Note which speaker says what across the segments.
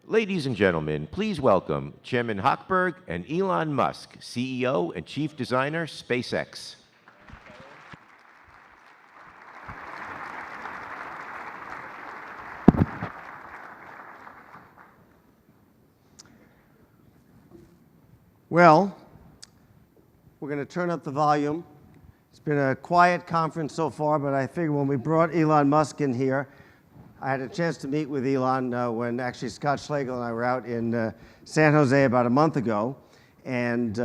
Speaker 1: Ladies and gentlemen, please welcome Chairman Hochberg and Elon Musk, CEO and Chief Designer, SpaceX.
Speaker 2: Well, we're going to turn up the volume. It's been a quiet conference so far, but I figured when we brought Elon Musk in here, I had a chance to meet with Elon when actually Scott Schlegel and I were out in San Jose about a month ago. And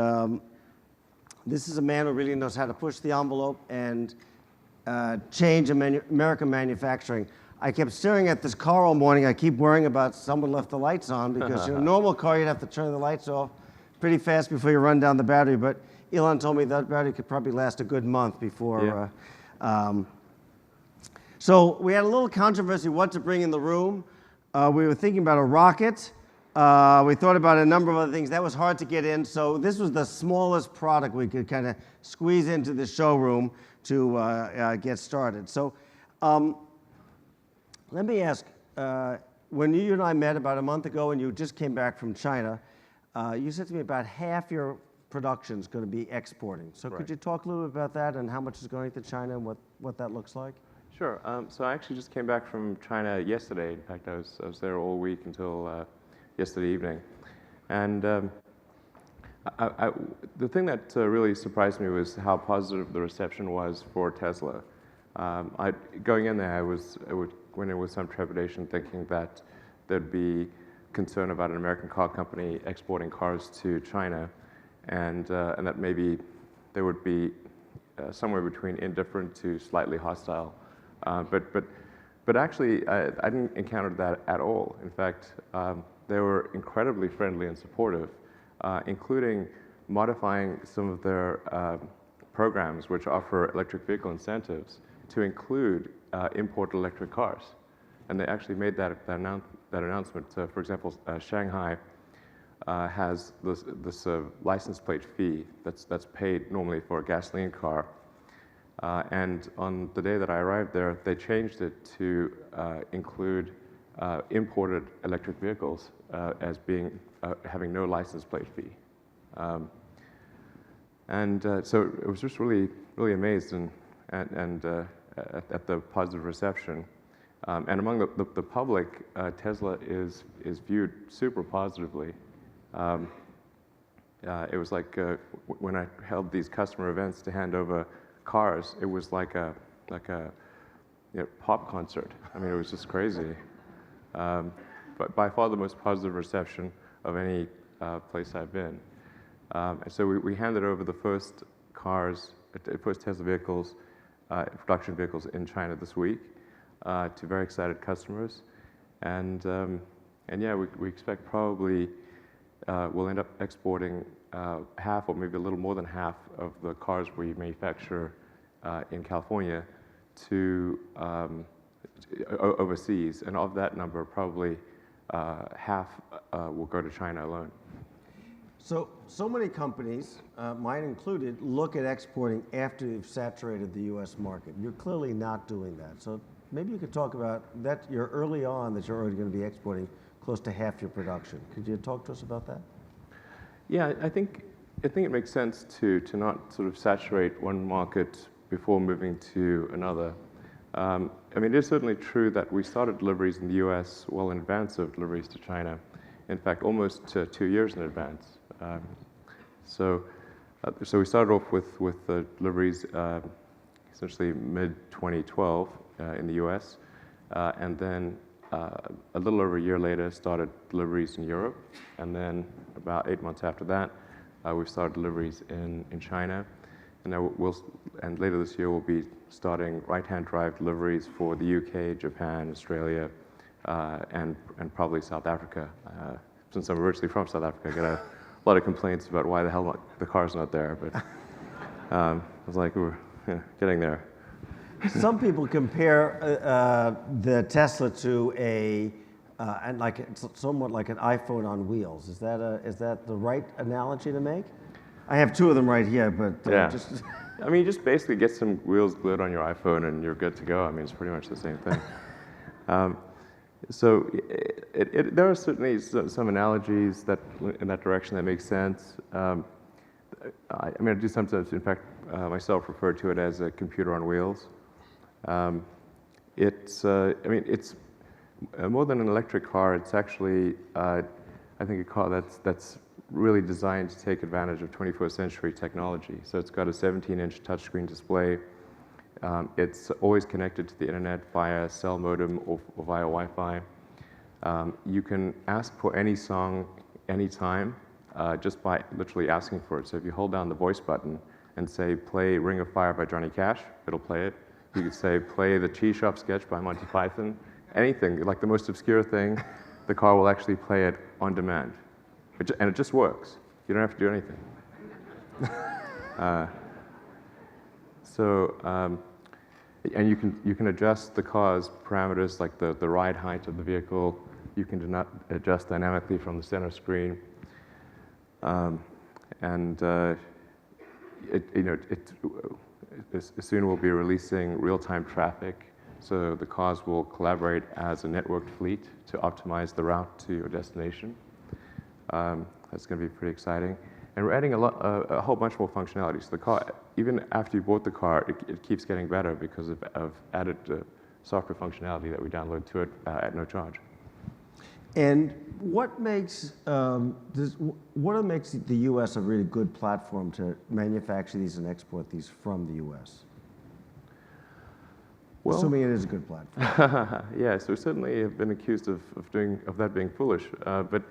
Speaker 2: this is a man who really knows how to push the envelope and change American manufacturing. I kept staring at this car all morning. I keep worrying about someone left the lights on because in a normal car, you'd have to turn the lights off pretty fast before you run down the battery. But Elon told me that battery could probably last a good month before. So we had a little controversy what to bring in the room. We were thinking about a rocket. We thought about a number of other things. That was hard to get in. So this was the smallest product we could kind of squeeze into the showroom to get started. So let me ask, when you and I met about a month ago and you just came back from China, you said to me about half your production is going to be exporting. So could you talk a little bit about that and how much is going to China and what that looks like?
Speaker 3: Sure. So I actually just came back from China yesterday. In fact, I was there all week until yesterday evening. And the thing that really surprised me was how positive the reception was for Tesla. Going in there, I went in with some trepidation, thinking that there'd be concern about an American car company exporting cars to China, and that maybe they would be somewhere between indifferent to slightly hostile. But actually, I didn't encounter that at all. In fact, they were incredibly friendly and supportive, including modifying some of their programs which offer electric vehicle incentives to include import electric cars. And they actually made that announcement. For example, Shanghai has this license plate fee that's paid normally for a gasoline car. And on the day that I arrived there, they changed it to include imported electric vehicles as being having no license plate fee. So it was just really amazed at the positive reception. And among the public, Tesla is viewed super positively. It was like when I held these customer events to hand over cars, it was like a pop concert. I mean, it was just crazy. But by far the most positive reception of any place I've been. And so we handed over the first Tesla vehicles, production vehicles in China this week to very excited customers. And yeah, we expect probably we'll end up exporting half or maybe a little more than half of the cars we manufacture in California to overseas. And of that number, probably half will go to China alone.
Speaker 2: So many companies, mine included, look at exporting after you've saturated the U.S. market. You're clearly not doing that. So maybe you could talk about that. You're early on that you're already going to be exporting close to half your production. Could you talk to us about that?
Speaker 3: Yeah, I think it makes sense to not sort of saturate one market before moving to another. I mean, it is certainly true that we started deliveries in the U.S. well in advance of deliveries to China. In fact, almost 2 years in advance. So we started off with the deliveries essentially mid-2012 in the U.S. And then a little over a year later, started deliveries in Europe. And then about 8 months after that, we've started deliveries in China. And now and later this year, we'll be starting right-hand drive deliveries for the UK, Japan, Australia, and probably South Africa. Since I'm originally from South Africa, I get a lot of complaints about why the hell the car's not there. But I was like, we're getting there.
Speaker 2: Some people compare the Tesla to somewhat like an iPhone on wheels. Is that the right analogy to make? I have two of them right here, but
Speaker 3: yeah. I mean, you just basically get some wheels glued on your iPhone and you're good to go. I mean, it's pretty much the same thing. So there are certainly some analogies that in that direction that make sense. I mean, I do sometimes, in fact, myself refer to it as a computer on wheels. I mean, it's more than an electric car. It's actually, I think, a car that's really designed to take advantage of 21st century technology. So it's got a 17-inch touchscreen display. It's always connected to the internet via a cell modem or via Wi-Fi. You can ask for any song anytime just by literally asking for it. So if you hold down the voice button and say, play Ring of Fire by Johnny Cash, it'll play it. You could say, play the Cheese Shop sketch by Monty Python. Anything, like the most obscure thing, the car will actually play it on demand. And it just works. You don't have to do anything. And you can adjust the car's parameters, like the ride height of the vehicle. You can adjust dynamically from the center screen. Soon we'll be releasing real-time traffic, so the cars will collaborate as a networked fleet to optimize the route to your destination. That's going to be pretty exciting. And we're adding a whole bunch more functionality. So the car, even after you bought the car, it keeps getting better because of added software functionality that we download to it at no charge.
Speaker 2: And what makes the U.S. a really good platform to manufacture these and export these from the U.S.? Well, assuming it is a good platform.
Speaker 3: Yes, we certainly have been accused of that being foolish, but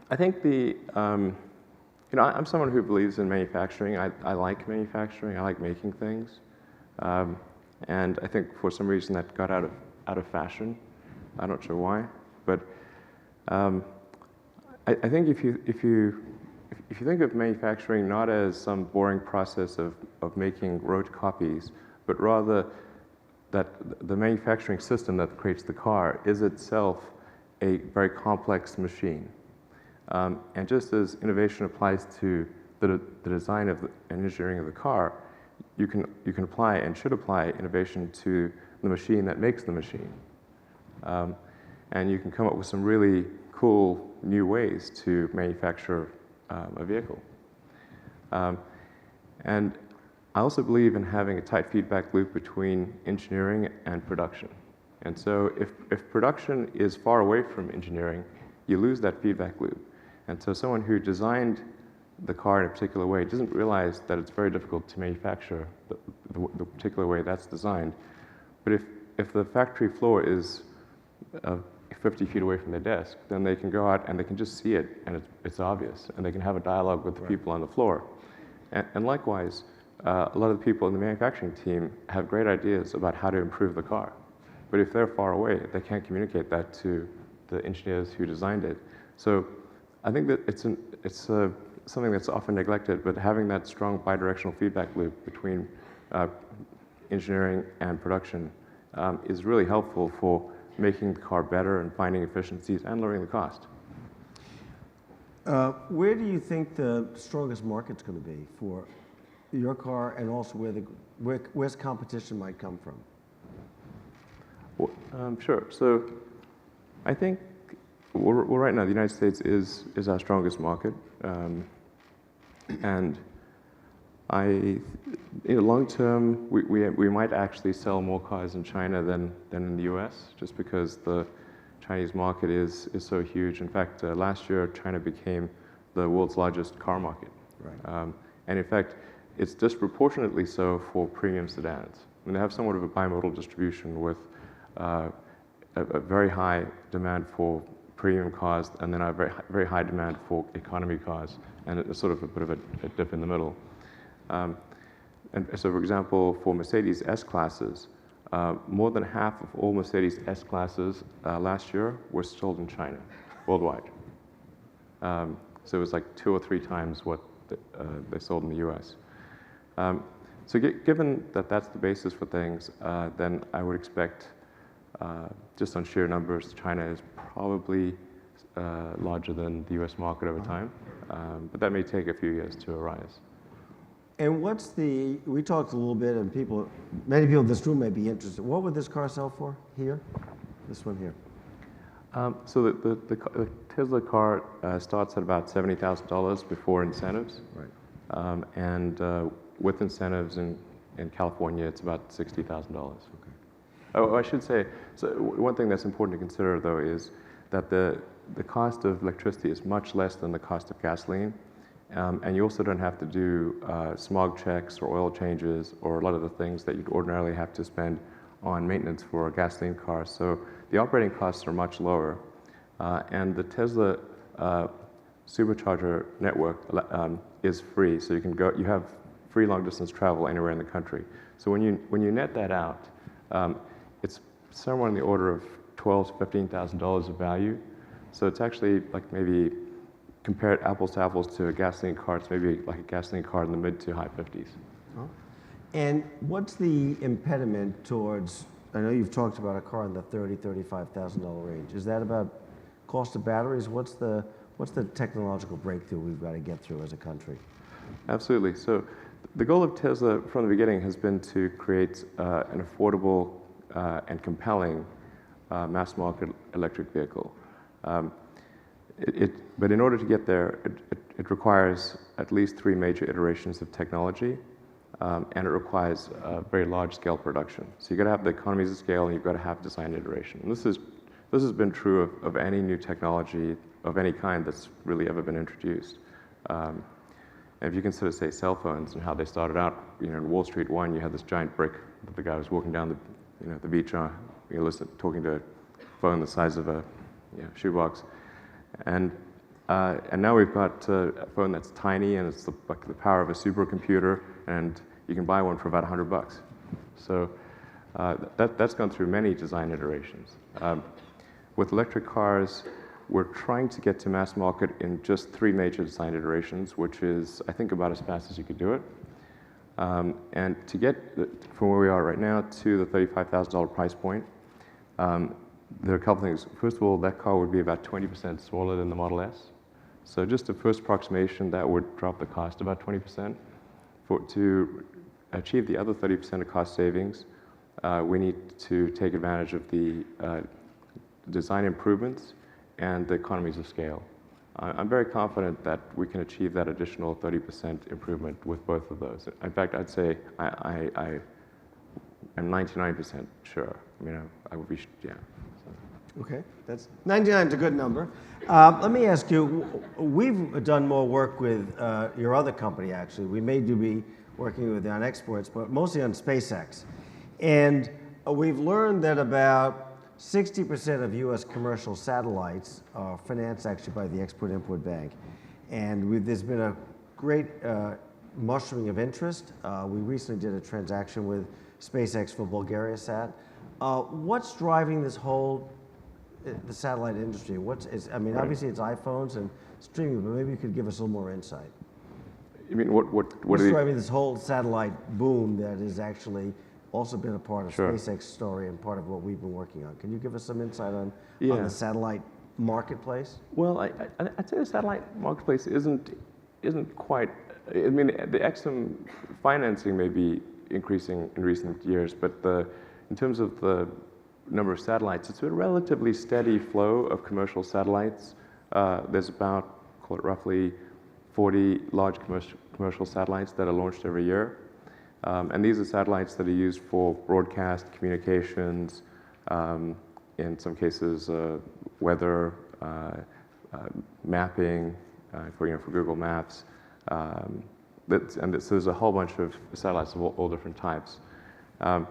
Speaker 3: I think I'm someone who believes in manufacturing. I like manufacturing. I like making things, and I think for some reason that got out of fashion. I'm not sure why, but I think if you think of manufacturing not as some boring process of making rote copies, but rather that the manufacturing system that creates the car is itself a very complex machine. And just as innovation applies to the design of and engineering of the car, you can apply and should apply innovation to the machine that makes the machine. And you can come up with some really cool new ways to manufacture a vehicle. And I also believe in having a tight feedback loop between engineering and production. And so if production is far away from engineering, you lose that feedback loop. And so someone who designed the car in a particular way doesn't realize that it's very difficult to manufacture the particular way that's designed. But if the factory floor is 50 feet away from their desk, then they can go out and they can just see it, and it's obvious, and they can have a dialogue with the people on the floor. And likewise, a lot of the people in the manufacturing team have great ideas about how to improve the car. But if they're far away, they can't communicate that to the engineers who designed it. So I think that it's something that's often neglected, but having that strong bidirectional feedback loop between engineering and production is really helpful for making the car better and finding efficiencies and lowering the cost.
Speaker 2: Where do you think the strongest market's going to be for your car, and also where's competition might come from?
Speaker 3: Well, sure. So I think right now the United States is our strongest market, and long term we might actually sell more cars in China than in the U.S. just because the Chinese market is so huge. In fact, last year China became the world's largest car market,
Speaker 2: right.
Speaker 3: And in fact, it's disproportionately so for premium sedans. I mean, they have somewhat of a bimodal distribution with a very high demand for premium cars and then a very high demand for economy cars, and it's sort of a bit of a dip in the middle. And so, for example, for Mercedes S-classes, more than half of all Mercedes S-classes last year were sold in China, worldwide. So it was like 2 or 3 times what they sold in the US. So given that that's the basis for things, then I would expect, just on sheer numbers, China is probably larger than the US market over time, but that may take a few years to arise.
Speaker 2: And we talked a little bit, and many people in this room may be interested. What would this car sell for here? This one here.
Speaker 3: So the Tesla car starts at about $70,000 before incentives.
Speaker 2: Right.
Speaker 3: And with incentives in California, it's about $60,000. Okay. Oh, I should say, so one thing that's important to consider, though, is that the cost of electricity is much less than the cost of gasoline. And you also don't have to do smog checks or oil changes or a lot of the things that you'd ordinarily have to spend on maintenance for a gasoline car. So the operating costs are much lower. And the Tesla supercharger network is free. So you have free long distance travel anywhere in the country. So when you net that out, it's somewhere in the order of $12,000 to $15,000 of value. So it's actually like maybe compared apples to apples to a gasoline car, it's maybe like a gasoline car in the mid to high 50s.
Speaker 2: Oh. And what's the impediment towards, I know you've talked about a car in the $30,000, $35,000 range. Is that about cost of batteries? What's the technological breakthrough we've got to get through as a country?
Speaker 3: Absolutely. So the goal of Tesla from the beginning has been to create an affordable and compelling mass market electric vehicle. But in order to get there, it requires at least 3 major iterations of technology, and it requires very large-scale production. So you've got to have the economies of scale, and you've got to have design iteration. And this has been true of any new technology of any kind that's really ever been introduced. And if you consider, say, cell phones and how they started out, in Wall Street 1, you had this giant brick that the guy was walking down the beach, talking to a phone the size of a shoebox. And now we've got a phone that's tiny, and it's like the power of a supercomputer, and you can buy one for about $100. So that's gone through many design iterations. With electric cars, we're trying to get to mass market in just 3 major design iterations, which is, I think, about as fast as you could do it. And to get from where we are right now to the $35,000 price point, there are a couple things. First of all, that car would be about 20% smaller than the Model S. So just a first approximation, that would drop the cost about 20%. To achieve the other 30% of cost savings, we need to take advantage of the design improvements and the economies of scale. I'm very confident that we can achieve that additional 30% improvement with both of those. In fact, I'd say I'm 99% sure. I would be, yeah.
Speaker 2: Okay, that's 99 is a good number. Let me ask you, we've done more work with your other company, actually. We may be working with you on exports, but mostly on SpaceX. And we've learned that about 60% of U.S. commercial satellites are financed actually by the Export-Import Bank. And there's been a great mushrooming of interest. We recently did a transaction with SpaceX for BulgariaSat. What's driving this whole the satellite industry? Obviously it's iPhones and streaming, but maybe you could give us a little more insight.
Speaker 3: You mean what's
Speaker 2: driving this whole satellite boom that has actually also been a part of SpaceX story and part of what we've been working on? Can you give us some insight on the satellite marketplace?
Speaker 3: Well, I'd say the satellite marketplace isn't quite. The Exim financing may be increasing in recent years, but in terms of the number of satellites, it's a relatively steady flow of commercial satellites. There's about, call it roughly 40 large commercial satellites that are launched every year. And these are satellites that are used for broadcast communications, in some cases weather, mapping, for Google Maps. So there's a whole bunch of satellites of all different types. But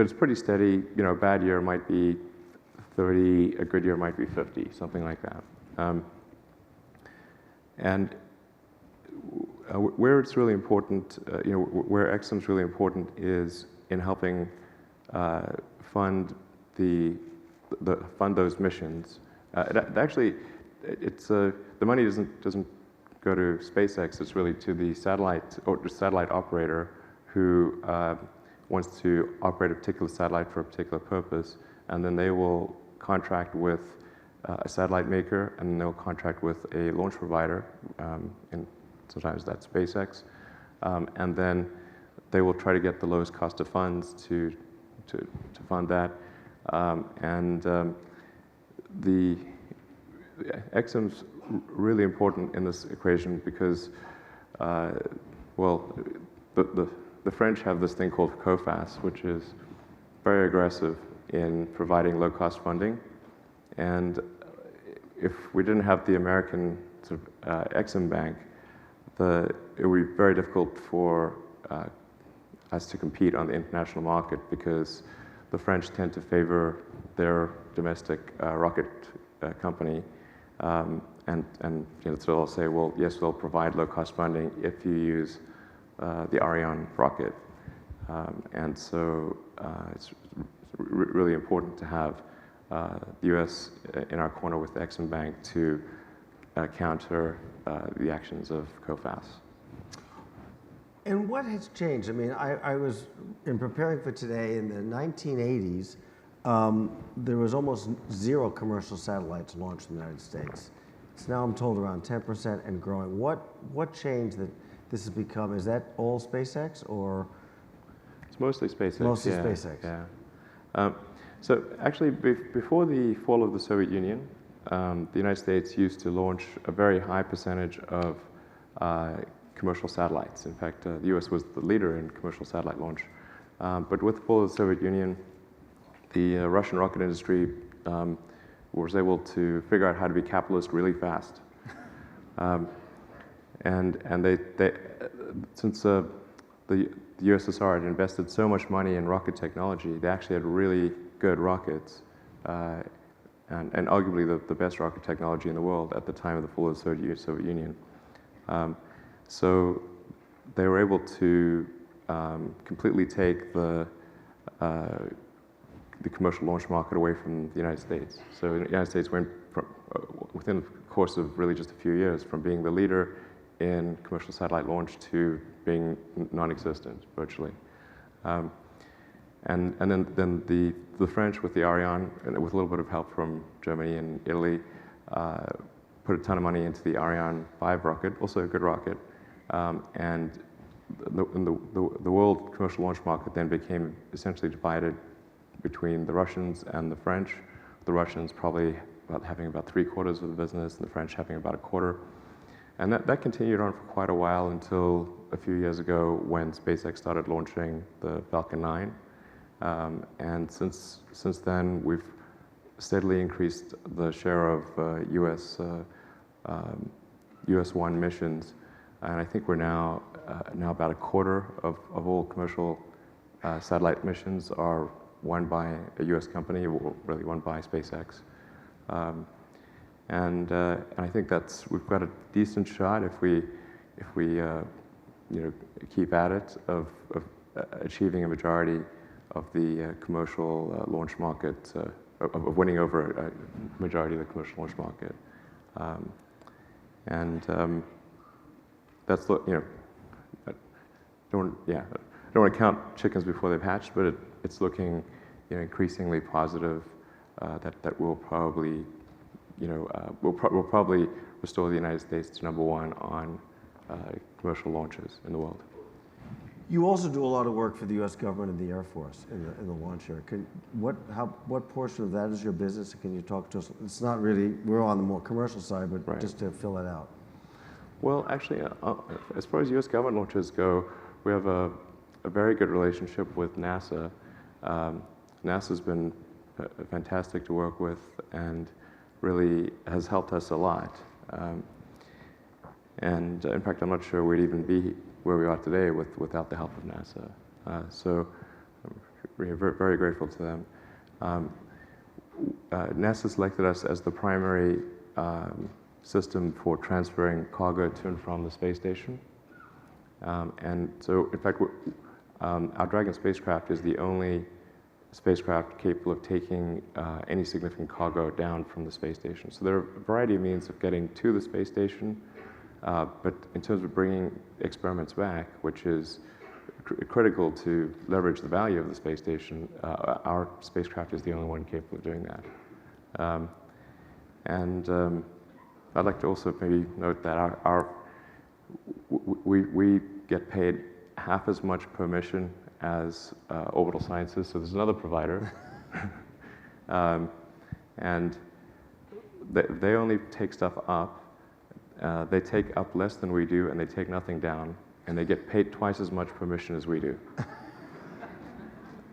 Speaker 3: it's pretty steady. A bad year might be 30, a good year might be 50, something like that. Where it's really important, where Exim's really important is in helping fund those missions. The money doesn't go to SpaceX. It's really to the satellite operator who wants to operate a particular satellite for a particular purpose, and then they will contract with a satellite maker, and they'll contract with a launch provider, and sometimes that's SpaceX, and then they will try to get the lowest cost of funds to fund that. The Exim's really important in this equation because, well, the French have this thing called COFAS, which is very aggressive in providing low-cost funding. And if we didn't have the American sort of Exim Bank, it would be very difficult for us to compete on the international market because the French tend to favor their domestic rocket company. And so they'll say, well, yes, we'll provide low-cost funding if you use the Ariane rocket. And so it's really important to have the U.S. in our corner with the Exim Bank to counter the actions of COFAS.
Speaker 2: And what has changed? I mean, I was, in preparing for today, in the 1980s, there was almost zero commercial satellites launched in the United States. It's now, I'm told, around 10% and growing. What changed that this has become? Is that all SpaceX, or?
Speaker 3: It's mostly SpaceX.
Speaker 2: Mostly
Speaker 3: yeah,
Speaker 2: SpaceX.
Speaker 3: Yeah. So actually, before the fall of the Soviet Union, the United States used to launch a very high percentage of commercial satellites. In fact, the U.S. was the leader in commercial satellite launch. But with the fall of the Soviet Union, the Russian rocket industry was able to figure out how to be capitalist really fast. And they since the USSR had invested so much money in rocket technology, they actually had really good rockets, and arguably the best rocket technology in the world at the time of the fall of the Soviet Union. So they were able to completely take the commercial launch market away from the United States. So the United States went from, within the course of really just a few years, from being the leader in commercial satellite launch to being non-existent virtually. And then the French with the Ariane, and with a little bit of help from Germany and Italy, put a ton of money into the Ariane 5 rocket, also a good rocket. And the world commercial launch market then became essentially divided between the Russians and the French. The Russians probably having about 3/4 of the business, and the French having about 1/4. And that continued on for quite a while until a few years ago when SpaceX started launching the Falcon 9. And since then, we've steadily increased the share of US-1 missions. And I think we're now about 1/4 of all commercial satellite missions are won by a US company, or really won by SpaceX. And I think we've got a decent shot if we keep at it of achieving a majority of the commercial launch market, of winning over a majority of the commercial launch market. That's I don't want to count chickens before they've hatched, but it's looking increasingly positive that we'll probably we'll probably restore the United States to #1 on commercial launches in the world.
Speaker 2: You also do a lot of work for the U.S. government and the Air Force in the launch area. What portion of that is your business? Can you talk to us? It's not really, we're on the more commercial side, but
Speaker 3: Right.
Speaker 2: just to fill it out.
Speaker 3: Well, actually, as far as U.S. government launches go, we have a very good relationship with NASA. NASA's been fantastic to work with and really has helped us a lot. And in fact, I'm not sure we'd even be where we are today without the help of NASA. So we're very, very grateful to them. NASA selected us as the primary system for transferring cargo to and from the space station. And so, in fact, our Dragon spacecraft is the only spacecraft capable of taking any significant cargo down from the space station. So there are a variety of means of getting to the space station, but in terms of bringing experiments back, which is critical to leverage the value of the space station, our spacecraft is the only one capable of doing that. I'd like to also maybe note that we get paid half as much per mission as Orbital Sciences, so there's another provider. And they only take stuff up. They take up less than we do, and they take nothing down, and they get paid twice as much per mission as we do.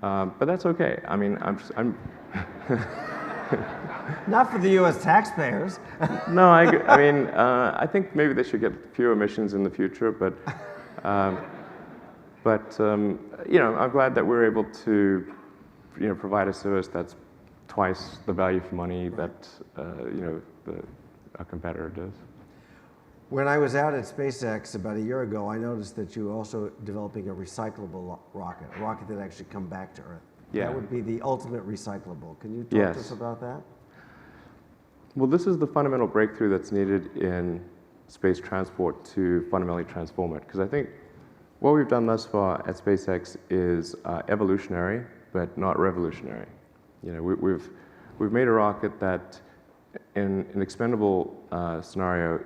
Speaker 3: But that's okay. I mean, I'm
Speaker 2: Not for the U.S. taxpayers.
Speaker 3: no, I mean, I think maybe they should get fewer missions in the future, but you know, I'm glad that we're able to, you know, provide a service that's twice the value for money that you know, our competitor does.
Speaker 2: When I was out at SpaceX about a year ago, I noticed that you were also developing a recyclable rocket, a rocket that actually come back to Earth.
Speaker 3: Yeah.
Speaker 2: That would be the ultimate recyclable. Can you talk
Speaker 3: Yes.
Speaker 2: to us about that?
Speaker 3: Well, this is the fundamental breakthrough that's needed in space transport to fundamentally transform it. Because I think what we've done thus far at SpaceX is evolutionary, but not revolutionary. You know, we've made a rocket that, in an expendable scenario,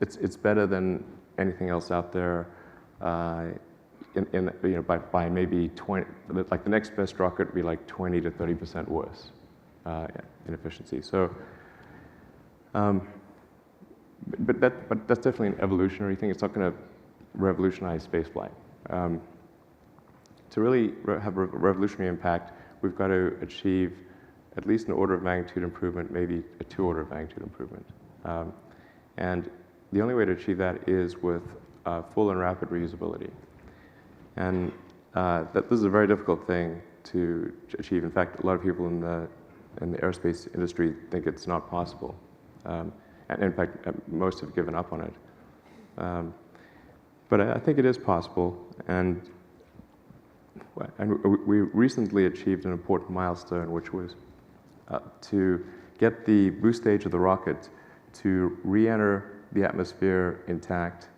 Speaker 3: it's better than anything else out there. You know, by maybe 20, like the next best rocket would be like 20 to 30% worse in efficiency. So, but that's definitely an evolutionary thing. It's not going to revolutionize spaceflight. To really have a revolutionary impact, we've got to achieve at least an order of magnitude improvement, maybe a 2 order of magnitude improvement. And the only way to achieve that is with full and rapid reusability. And this is a very difficult thing to achieve. In fact, a lot of people in the aerospace industry think it's not possible. And in fact, most have given up on it. But I think it is possible. And we recently achieved an important milestone, which was to get the boost stage of the rocket to re-enter the atmosphere intact,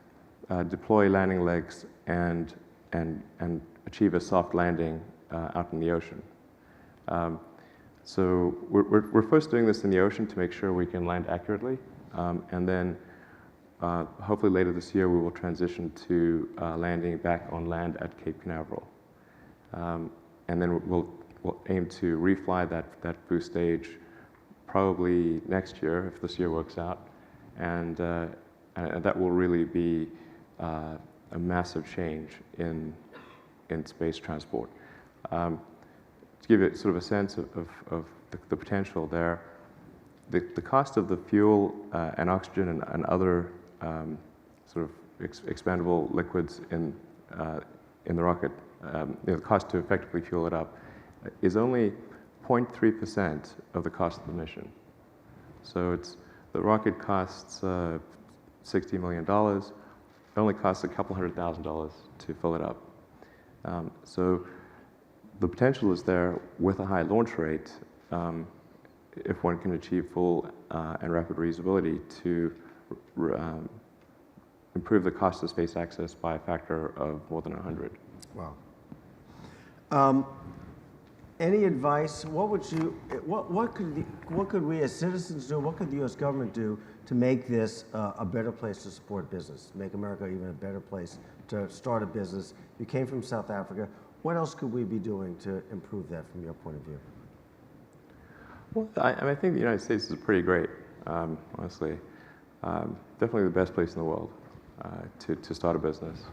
Speaker 3: deploy landing legs, and achieve a soft landing out in the ocean. So we're first doing this in the ocean to make sure we can land accurately, and then hopefully later this year we will transition to landing back on land at Cape Canaveral. And then we'll aim to refly that boost stage probably next year, if this year works out. And that will really be a massive change in space transport. To give it sort of a sense of the potential there, the cost of the fuel and oxygen and other sort of expandable liquids in the rocket, the cost to effectively fuel it up, is only 0.3% of the cost of the mission. So the rocket costs $60 million. It only costs a couple $100,000 to fill it up. So the potential is there with a high launch rate, if one can achieve full and rapid reusability, to improve the cost of space access by a factor of more than 100.
Speaker 2: Wow. Any advice? What could we as citizens do? What could the U.S. government do to make this a better place to support business, make America even a better place to start a business? You came from South Africa. What else could we be doing to improve that from your point of view?
Speaker 3: Well, I think the United States is pretty great, honestly. Definitely the best place in the world to start a business,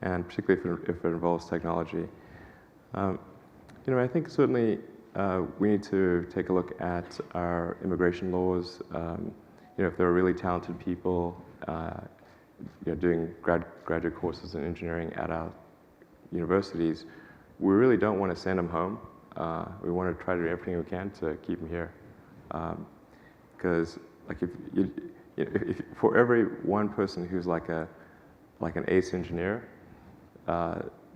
Speaker 3: and particularly if it involves technology. You know, I think certainly we need to take a look at our immigration laws. You know, if there are really talented people, you know, doing graduate courses in engineering at our universities, we really don't want to send them home. We want to try to do everything we can to keep them here, because like if for every one person who's like an ace engineer,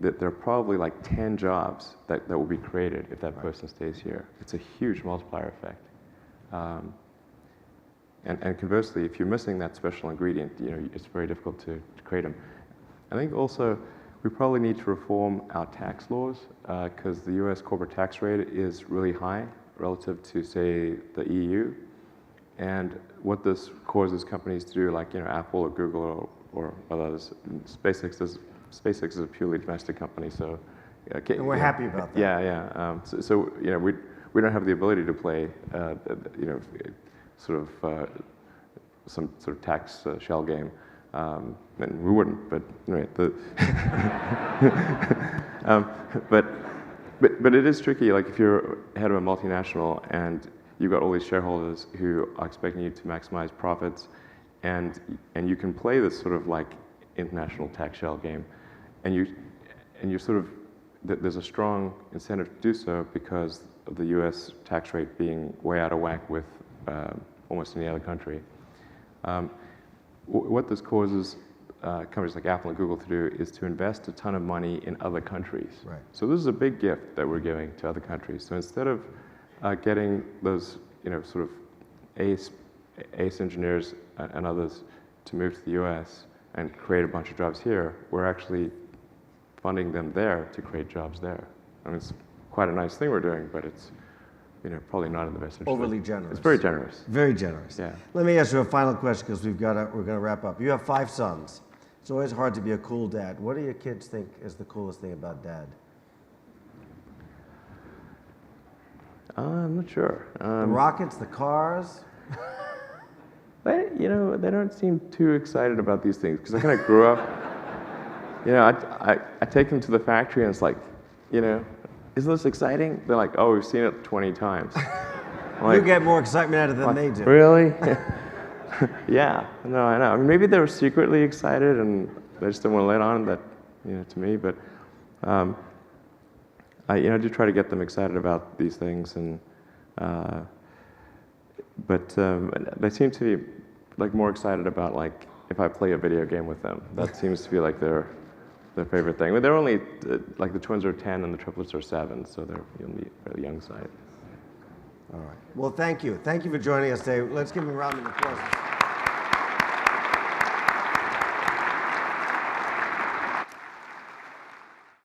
Speaker 3: that there are probably like 10 jobs that will be created if that person stays here. It's a huge multiplier effect. And conversely, if you're missing that special ingredient, you know, it's very difficult to create them. I think also we probably need to reform our tax laws, because the US corporate tax rate is really high relative to, say, the EU. And what this causes companies to do, like, you know, Apple or Google or others. SpaceX is a purely domestic company, so.
Speaker 2: And we're happy about that.
Speaker 3: Yeah, yeah. So you know, we don't have the ability to play, you know, sort of some sort of tax shell game, and we wouldn't. But anyway, but it is tricky. Like if you're head of a multinational and you've got all these shareholders who are expecting you to maximize profits, and you can play this sort of like international tax shell game, and you sort of there's a strong incentive to do so because of the U.S. tax rate being way out of whack with almost any other country. What this causes companies like Apple and Google to do is to invest a ton of money in other countries.
Speaker 2: Right.
Speaker 3: So this is a big gift that we're giving to other countries. So instead of getting those, you know, sort of ace engineers and others to move to the U.S. and create a bunch of jobs here, we're actually funding them there to create jobs there. I mean, it's quite a nice thing we're doing, but it's, you know, probably not in the best interest.
Speaker 2: Overly generous.
Speaker 3: It's very generous.
Speaker 2: Very generous.
Speaker 3: Yeah.
Speaker 2: Let me ask you a final question because we're going to wrap up. You have 5 sons. It's always hard to be a cool dad. What do your kids think is the coolest thing about dad?
Speaker 3: I'm not sure.
Speaker 2: The rockets, the cars?
Speaker 3: You know, they don't seem too excited about these things because I kind of grew up. You know, I take them to the factory and it's like, you know, isn't this exciting? They're like, oh, we've seen it 20 times.
Speaker 2: You get more excitement out of it than they do.
Speaker 3: Really? Yeah. No, I know. I mean, maybe they were secretly excited and they just didn't want to let on that, you know, to me. But I do try to get them excited about these things, and but they seem to be like more excited about like if I play a video game with them. That seems to be like their favorite thing. But they're only like the twins are 10 and the triplets are 7, so they're on the fairly young side.
Speaker 2: All right. Well, thank you. Thank you for joining us today. Let's give them a round of applause.